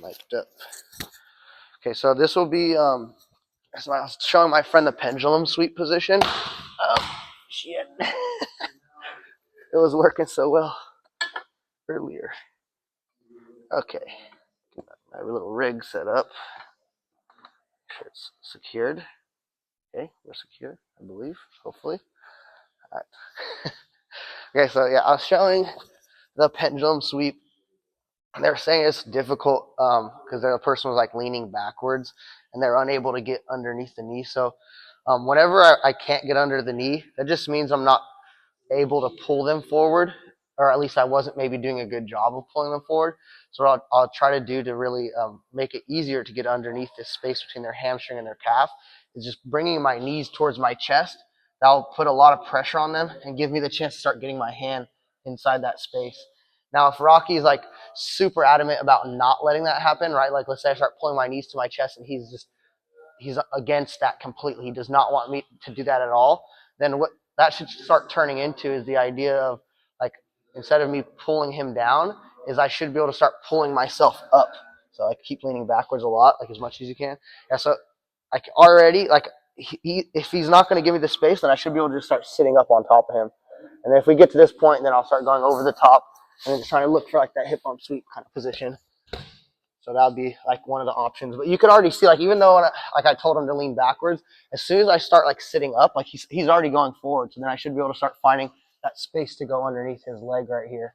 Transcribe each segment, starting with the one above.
mic'd up. Okay, so this will be so I was showing my friend the pendulum sweep position. Shit. It was working so well earlier. Okay. My little rig set up. Make sure it's secured. Okay, we're secure, I believe, hopefully. All right. Okay, so yeah, I was showing the pendulum sweep. They were saying it's difficult because the person was like leaning backwards and they're unable to get underneath the knee. So whenever I can't get under the knee, that just means I'm not able to pull them forward, or at least I wasn't maybe doing a good job of pulling them forward. So what I'll try to do to really make it easier to get underneath this space between their hamstring and their calf is just bringing my knees towards my chest. That'll put a lot of pressure on them and give me the chance to start getting my hand inside that space. Now, if Rocky's like super adamant about not letting that happen, right? Like let's say I start pulling my knees to my chest and he's against that completely. He does not want me to do that at all. Then what that should start turning into is the idea of like instead of me pulling him down, is I should be able to start pulling myself up. So I keep leaning backwards a lot, like as much as you can. Yeah. So I already like if he's not going to give me the space, then I should be able to just start sitting up on top of him. And then if we get to this point, then I'll start going over the top and then just trying to look for like that hip bump sweep kind of position. So that would be like one of the options. But you could already see, like even though like I told him to lean backwards, as soon as I start like sitting up, like he's already going forward. So then I should be able to start finding that space to go underneath his leg right here.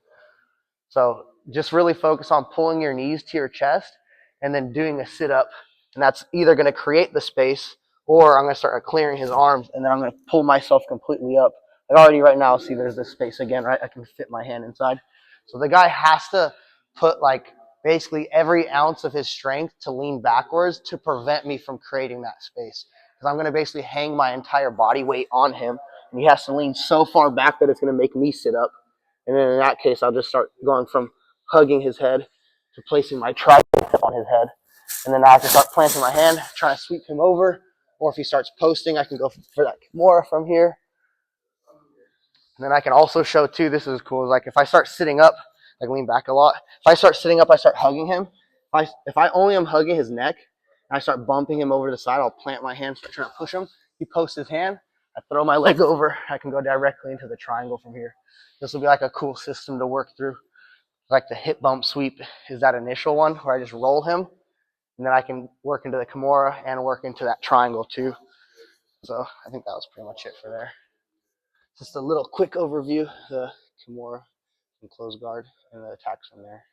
So just really focus on pulling your knees to your chest and then doing a sit up. And that's either going to create the space or I'm going to start clearing his arms and then I'm going to pull myself completely up. Like already right now, see there's this space again, right? I can fit my hand inside. So the guy has to put like basically every ounce of his strength to lean backwards to prevent me from creating that space. Because I'm going to basically hang my entire body weight on him and he has to lean so far back that it's going to make me sit up. And then in that case, I'll just start going from hugging his head to placing my tricep on his head. And then I can start planting my hand, trying to sweep him over. Or if he starts posting, I can go for that Kimura from here. And then I can also show too, this is cool, like if I start sitting up, like lean back a lot. If I start sitting up, I start hugging him. If I only am hugging his neck, and I start bumping him over to the side, I'll plant my hand, start trying to push him. He posts his hand, I throw my leg over, I can go directly into the triangle from here. This will be like a cool system to work through. Like the hip bump sweep is that initial one where I just roll him, and then I can work into the Kimura and work into that triangle too. So I think that was pretty much it for there. Just a little quick overview, the Kimura and close guard and the attacks from there.